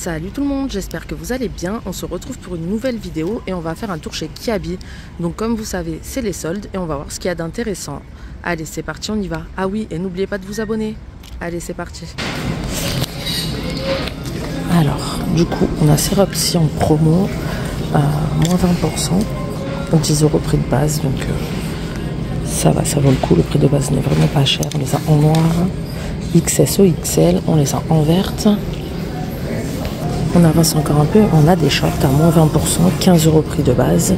Salut tout le monde, j'espère que vous allez bien. On se retrouve pour une nouvelle vidéo et on va faire un tour chez Kiabi. Donc comme vous savez, c'est les soldes et on va voir ce qu'il y a d'intéressant. Allez, c'est parti, on y va. Ah oui, et n'oubliez pas de vous abonner. Allez, c'est parti. Alors, du coup, on a Syropsy en promo à moins 20%, 10 € prix de base. Donc ça va, ça vaut le coup. Le prix de base n'est vraiment pas cher. On les a en noir, XS, XL, on les a en verte. On avance encore un peu, on a des shorts à moins 20%, 15 € prix de base,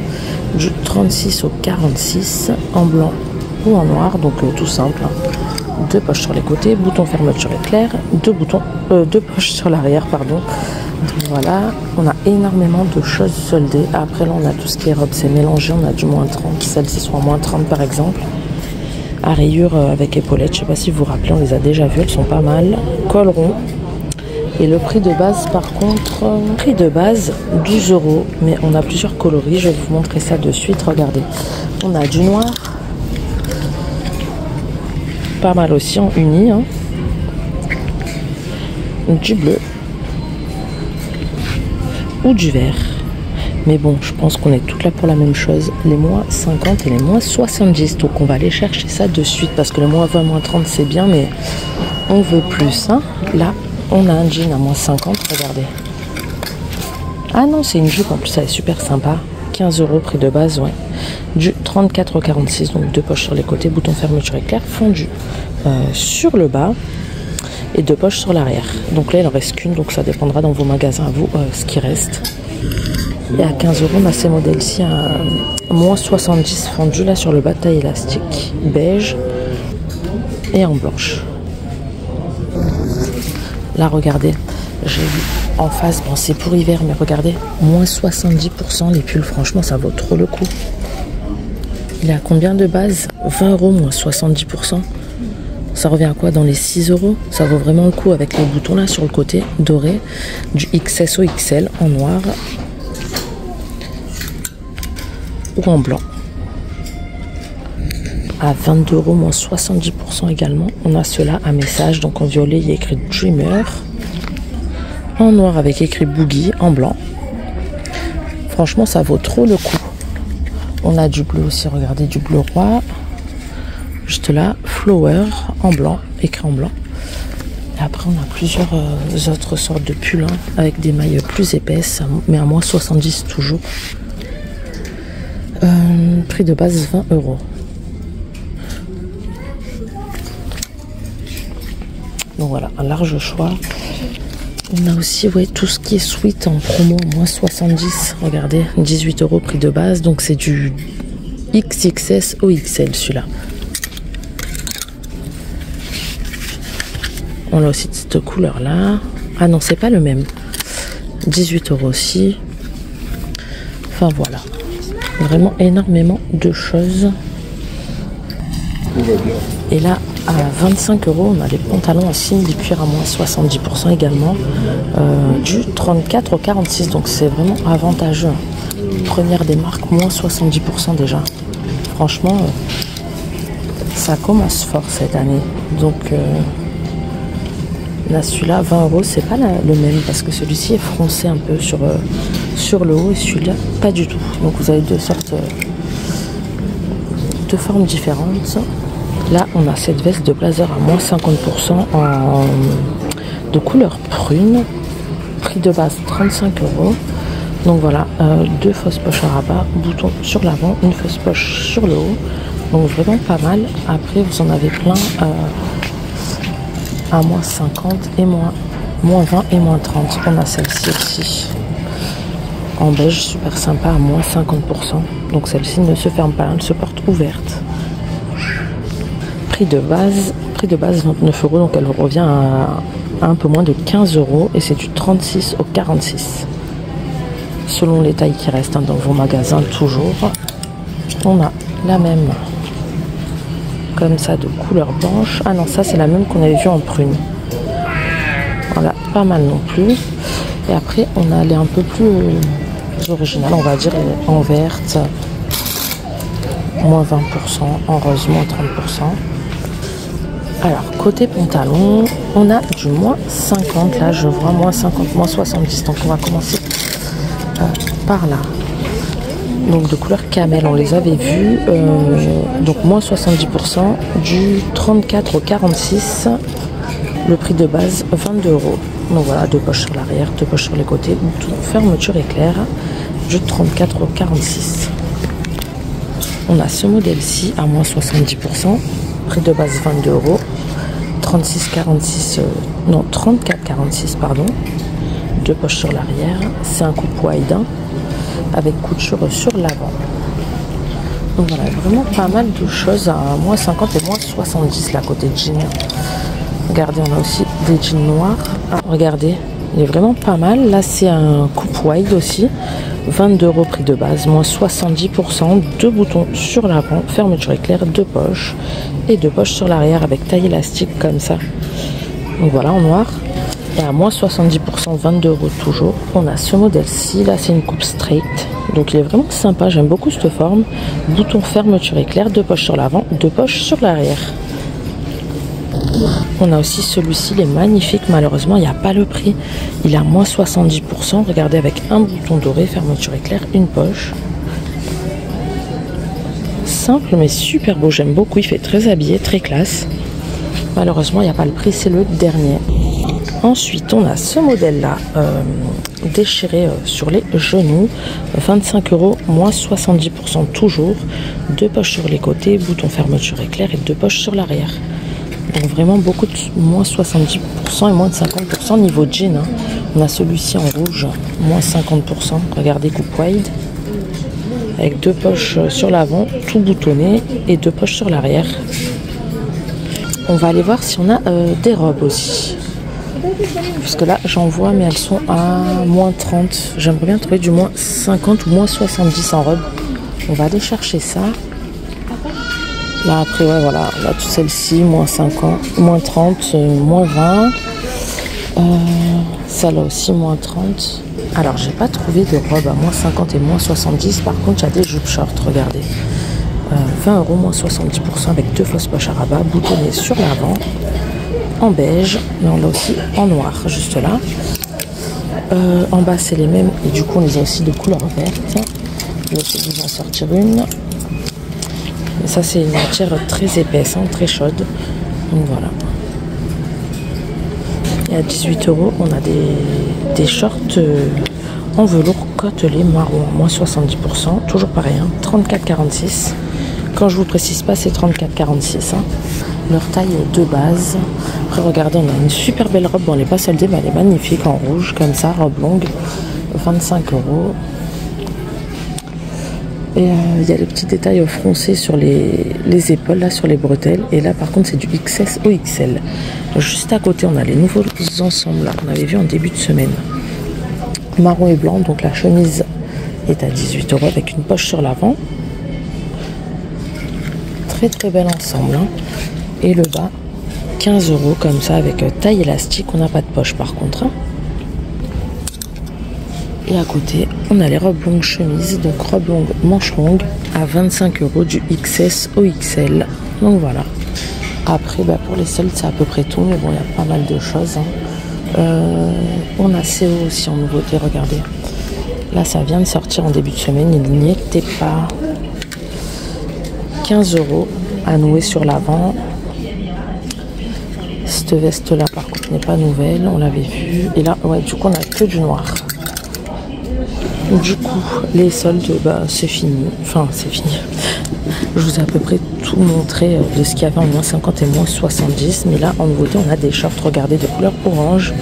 du 36 au 46, en blanc ou en noir, donc tout simple. Deux poches sur les côtés, bouton fermeture éclair, deux poches sur l'arrière, pardon. Donc voilà, on a énormément de choses soldées. Après là, on a tout ce qui est robe, c'est mélangé, on a du moins 30, celles-ci sont à moins 30 par exemple. À rayures avec épaulettes, je sais pas si vous vous rappelez, on les a déjà vues, elles sont pas mal. Col rond. Et le prix de base, par contre, prix de base, 12 €. Mais on a plusieurs coloris. Je vais vous montrer ça de suite. Regardez. On a du noir. Pas mal aussi en uni. Hein. Du bleu. Ou du vert. Mais bon, je pense qu'on est toutes là pour la même chose. Les moins 50 et les moins 70. Donc on va aller chercher ça de suite. Parce que le moins 20, moins 30, c'est bien. Mais on veut plus. Hein. Là. On a un jean à moins 50, regardez. Ah non, c'est une jupe en plus, elle est super sympa. 15 € prix de base, ouais. Du 34 au 46, donc deux poches sur les côtés, bouton fermeture éclair, fondu sur le bas et deux poches sur l'arrière. Donc là, il en reste qu'une, donc ça dépendra dans vos magasins à vous ce qui reste. Et à 15 €, on a ces modèles-ci à moins 70 fendus là sur le bas, taille élastique, beige et en blanche. Là, regardez, j'ai vu en face, bon, c'est pour hiver, mais regardez, moins 70% les pulls, franchement, ça vaut trop le coup. Il est à combien de base? 20 €, moins 70%. Ça revient à quoi? Dans les 6 €. Ça vaut vraiment le coup avec les boutons là sur le côté, doré, du XS au XL en noir ou en blanc. À 22 €, moins 70% également. On a cela à message, donc en violet, il y a écrit Dreamer. En noir avec écrit Boogie, en blanc. Franchement, ça vaut trop le coup. On a du bleu aussi, regardez, du bleu roi. Juste là, Flower, en blanc, écrit en blanc. Et après, on a plusieurs autres sortes de pulls, hein, avec des mailles plus épaisses, mais à moins 70 toujours. Prix de base, 20 €. Donc voilà, un large choix. On a aussi tout ce qui est sweat en promo, moins 70. Regardez, 18 € prix de base. Donc c'est du XXS au XL celui-là. On a aussi cette couleur-là. Ah non, c'est pas le même. 18 € aussi. Enfin voilà. Vraiment énormément de choses. Et là, à 25 €, on a les pantalons en signe du cuir à moins 70% également, du 34 au 46, donc c'est vraiment avantageux. Première des marques, moins 70% déjà. Franchement, ça commence fort cette année. Donc là, celui-là, 20 €, c'est pas le même, parce que celui-ci est froncé un peu sur le haut, et celui-là, pas du tout. Donc vous avez deux sortes de formes différentes. Là, on a cette veste de blazer à moins 50% de couleur prune. Prix de base 35 €. Donc voilà, deux fausses poches à rabat, bouton sur l'avant, une fausse poche sur le haut. Donc vraiment pas mal. Après, vous en avez plein à moins 50 et moins 20 et moins 30. On a celle-ci aussi. En beige, super sympa, à moins 50%. Donc celle-ci ne se ferme pas, elle se porte ouverte. Prix de base 29 €, donc elle revient à un peu moins de 15 € et c'est du 36 au 46. Selon les tailles qui restent dans vos magasins, toujours. On a la même, comme ça, de couleur blanche. Ah non, ça c'est la même qu'on avait vue en prune. Voilà, pas mal non plus. Et après, on a les un peu plus originales, on va dire, en verte, moins 20%, en rose, moins 30%. Alors, côté pantalon, on a du moins 50. Là, je vois moins 50, moins 70. Donc, on va commencer par là. Donc, de couleur camel, on les avait vus. Donc, moins 70%. Du 34 au 46. Le prix de base, 22 €. Donc, voilà, 2 poches sur l'arrière, 2 poches sur les côtés. Fermeture éclair. Du 34 au 46. On a ce modèle-ci à moins 70%. Prix de base 22 €. 34,46 pardon. 2 poches sur l'arrière. C'est un coupe wide avec couture sur l'avant. Donc voilà, vraiment pas mal de choses à moins 50 et moins 70 là côté jean. Regardez, on a aussi des jeans noirs. Ah, regardez, il est vraiment pas mal. Là, c'est un coupe wide aussi. 22 € prix de base, moins 70%, 2 boutons sur l'avant, fermeture éclair, 2 poches et 2 poches sur l'arrière avec taille élastique comme ça. Donc voilà, en noir. Et à moins 70%, 22 € toujours. On a ce modèle-ci, là c'est une coupe straight. Donc il est vraiment sympa, j'aime beaucoup cette forme. Bouton fermeture éclair, 2 poches sur l'avant, 2 poches sur l'arrière. On a aussi celui-ci, il est magnifique, malheureusement il n'y a pas le prix. Il est à moins 70%, regardez, avec un bouton doré, fermeture éclair, une poche. Simple mais super beau, j'aime beaucoup, il fait très habillé, très classe. Malheureusement il n'y a pas le prix, c'est le dernier. Ensuite on a ce modèle là, déchiré sur les genoux, 25 €, moins 70% toujours. 2 poches sur les côtés, bouton fermeture éclair et 2 poches sur l'arrière. Donc vraiment beaucoup de moins 70% et moins de 50% niveau jean. Hein. On a celui-ci en rouge, moins 50%. Regardez, coupe wide. Avec 2 poches sur l'avant, tout boutonné, et 2 poches sur l'arrière. On va aller voir si on a des robes aussi. Puisque là, j'en vois, mais elles sont à moins 30. J'aimerais bien trouver du moins 50 ou moins 70 en robe. On va aller chercher ça. Là après ouais voilà, là toutes celles-ci, moins 50, moins 30, moins 20. Celle-là aussi moins 30. Alors j'ai pas trouvé de robe à moins 50 et moins 70. Par contre il y a des jupes short, regardez. 20 € moins 70% avec 2 fausses poches à rabat, boutonnées sur l'avant, en beige, mais on l'a aussi en noir, juste là. En bas c'est les mêmes et du coup on les a aussi de couleur verte. Je vais essayer de vous en sortir une. Ça c'est une matière très épaisse, hein, très chaude. Donc voilà. Et à 18 €, on a des shorts en velours côtelé marron, moins 70%. Toujours pareil, hein, 34,46. Quand je vous précise pas, c'est 34,46. Hein. Leur taille de base. Après regardez, on a une super belle robe. Bon, elle n'est pas soldée, mais elle est magnifique en rouge, comme ça, robe longue. 25 €. Et il y a les petits détails froncés sur les épaules, là sur les bretelles. Et là par contre c'est du XS au XL. Juste à côté on a les nouveaux ensembles là qu'on avait vu en début de semaine. Marron et blanc, donc la chemise est à 18 € avec une poche sur l'avant. Très très bel ensemble. Hein. Et le bas, 15 € comme ça avec taille élastique. On n'a pas de poche par contre. Hein. Et à côté, on a les robes longues chemises, donc robe longue, manche longue, à 25 € du XS au XL. Donc voilà. Après, bah, pour les soldes, c'est à peu près tout, mais bon, il y a pas mal de choses. Hein. On a CO aussi en nouveauté, regardez. Là, ça vient de sortir en début de semaine, il n'y était pas. 15 € à nouer sur l'avant. Cette veste-là, par contre, n'est pas nouvelle, on l'avait vue. Et là, ouais, du coup, on a que du noir. Du coup, les soldes, bah, c'est fini. Enfin, c'est fini. Je vous ai à peu près tout montré de ce qu'il y avait en moins 50 et moins 70. Mais là, en nouveauté, on a des shorts, regardez, de couleur orange,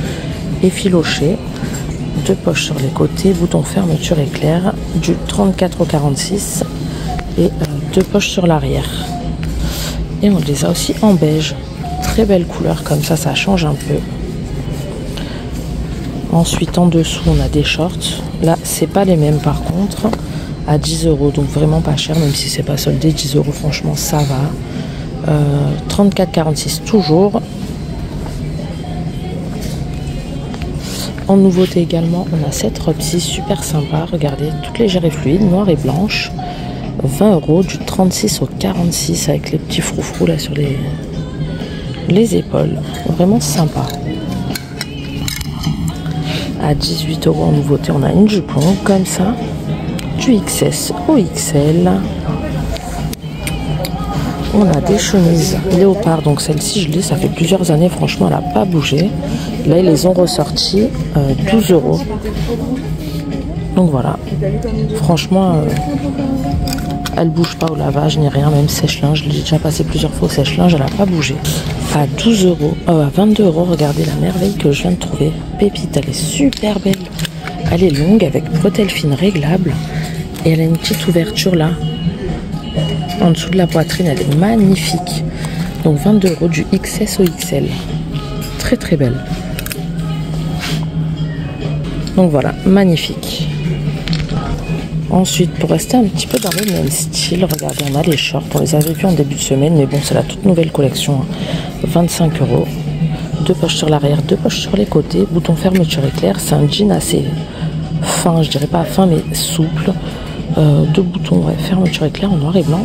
effiloché. 2 poches sur les côtés, bouton fermeture éclair, du 34 au 46. Et 2 poches sur l'arrière. Et on les a aussi en beige. Très belle couleur, comme ça change un peu. Ensuite, en dessous, on a des shorts. Là, c'est pas les mêmes par contre. À 10 €, donc vraiment pas cher, même si c'est pas soldé. 10 €, franchement, ça va. 34,46 toujours. En nouveauté également, on a cette robe-ci super sympa. Regardez, toute légère et fluide, noire et blanche. 20 €, du 36 au 46 avec les petits froufrous là sur les épaules, vraiment sympa. À 18 € en nouveauté, on a une jupe longue comme ça, du XS au XL. On a des chemises léopard, donc celle-ci je l'ai, ça fait plusieurs années, franchement elle n'a pas bougé. Là ils les ont ressortis 12 €. Donc voilà, franchement elle bouge pas au lavage ni rien, même sèche-linge, je l'ai déjà passé plusieurs fois au sèche-linge, elle n'a pas bougé. À 12 €, à 22 €, regardez la merveille que je viens de trouver. Pépite, elle est super belle. Elle est longue avec bretelles fines réglables et elle a une petite ouverture là. En dessous de la poitrine, elle est magnifique. Donc 22 € du XS au XL. Très très belle. Donc voilà, magnifique. Ensuite, pour rester un petit peu dans le même style, regardez, on a les shorts. On les avait vus en début de semaine, mais bon, c'est la toute nouvelle collection. 25 €. Deux poches sur l'arrière, deux poches sur les côtés. Bouton fermeture éclair. C'est un jean assez fin, je dirais pas fin, mais souple. Deux boutons, ouais, fermeture éclair en noir et blanc.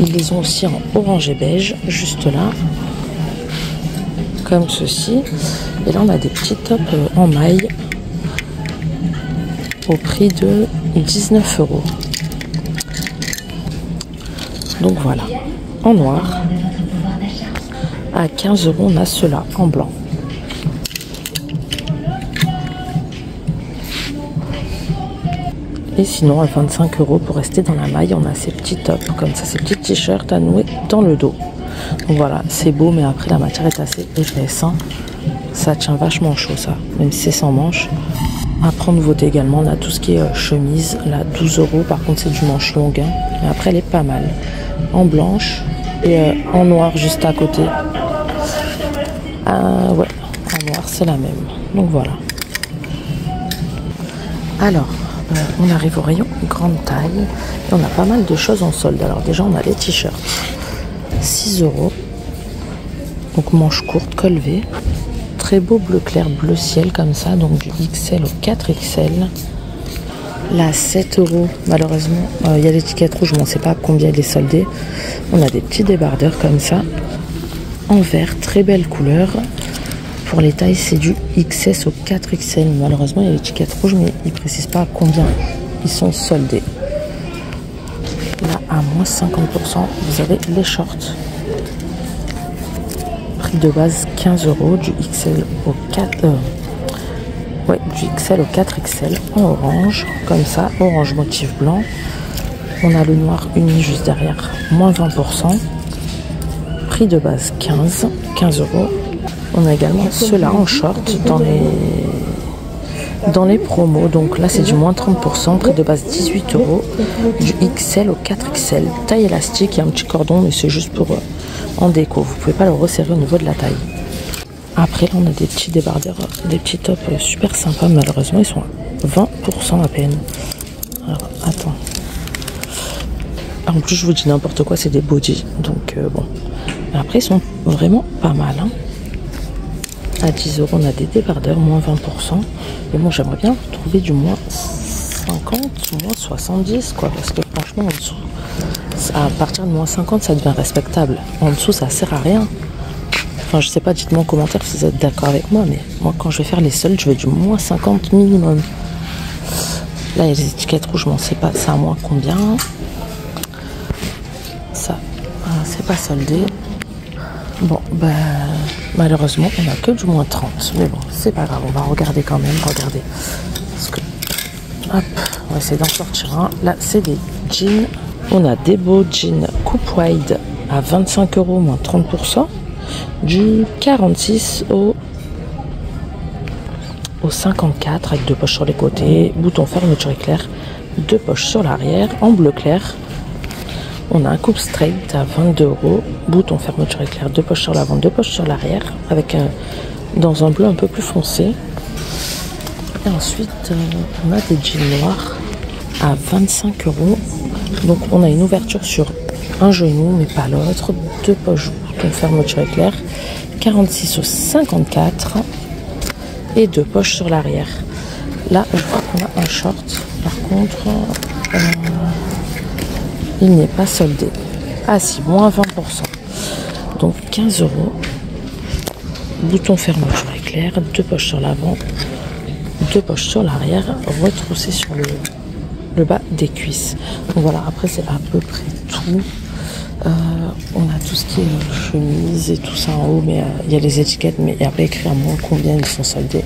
Ils les ont aussi en orange et beige, juste là. Comme ceci. Et là, on a des petits tops en maille. Au prix de 19 €. Donc voilà, en noir. À 15 €, on a ceux-là en blanc. Et sinon, à 25 € pour rester dans la maille, on a ces petits tops, comme ça, ces petits t-shirts à nouer dans le dos. Donc voilà, c'est beau, mais après, la matière est assez épaisse. Hein. Ça tient vachement chaud, ça, même si c'est sans manches. Après, en nouveauté également, on a tout ce qui est chemise, là, 12 €. Par contre, c'est du manche longue. Hein. Mais après, elle est pas mal. En blanche et en noir juste à côté. Ouais, en noir, c'est la même. Donc voilà. Alors, on arrive au rayon grande taille. Et on a pas mal de choses en solde. Alors déjà, on a les t-shirts. 6 €. Donc manche courte, col V. Très beau bleu clair, bleu ciel comme ça, donc du XL au 4XL. Là, 7 €, malheureusement, il y a l'étiquette rouge, mais on ne sait pas combien elle est soldée. On a des petits débardeurs comme ça, en vert, très belle couleur. Pour les tailles, c'est du XS au 4XL. Malheureusement, il y a l'étiquette rouge, mais ils ne précisent pas combien ils sont soldés. Là, à moins 50%, vous avez les shorts. De base 15 €, du XL au 4 du XL au 4XL en orange, comme ça, orange motif blanc. On a le noir uni juste derrière, moins 20%. Prix de base 15 €. On a également ceux-là en short dans les promos. Donc là, c'est du moins 30%. Prix de base 18 €, du XL au 4XL. Taille élastique, il y a un petit cordon, mais c'est juste pour en déco. Vous pouvez pas le resserrer au niveau de la taille. Après, là, on a des petits débardeurs, des petits tops super sympas. Malheureusement, ils sont à 20% à peine. Alors, attends. En plus, je vous dis n'importe quoi, c'est des body. Donc, bon. Après, ils sont vraiment pas mal. Hein. À 10 €, on a des débardeurs, moins 20%. Mais bon, j'aimerais bien trouver du moins 50, moins 70, quoi. Parce que franchement, en dessous, à partir de moins 50, ça devient respectable. En dessous, ça sert à rien. Enfin, je sais pas, dites-moi en commentaire si vous êtes d'accord avec moi, mais moi, quand je vais faire les soldes, je veux du moins 50 minimum. Là, il y a les étiquettes rouges, mais on sait pas, ça à moins combien. Ça, c'est pas soldé. Bon, ben, malheureusement, on n'a que du moins 30. Mais bon, c'est pas grave, on va regarder quand même, regardez. Parce que, hop, on va essayer d'en sortir un. Là, c'est des jeans. On a des beaux jeans coupe wide à 25 €, moins 30%. Du 46 au 54, avec deux poches sur les côtés. Bouton fermeture éclair, deux poches sur l'arrière, en bleu clair. On a un coupe straight à 22 €. Bouton fermeture éclair, deux poches sur l'avant, deux poches sur l'arrière, avec dans un bleu un peu plus foncé. Et ensuite, on a des jeans noirs à 25 €. Donc on a une ouverture sur un genou, mais pas l'autre. Deux poches, bouton fermeture éclair, 46 au 54. Et deux poches sur l'arrière. Là, je crois qu'on a un short. Par contre, il n'est pas soldé. Ah si, moins 20%. Donc 15 €. Bouton fermeture éclair, 2 poches sur l'avant, 2 poches sur l'arrière, retroussé sur le bas des cuisses. Donc voilà, après c'est à peu près tout. On a tout ce qui est chemise et tout ça en haut, mais il y a les étiquettes, mais il n'y a pas écrit à moins combien ils sont soldés.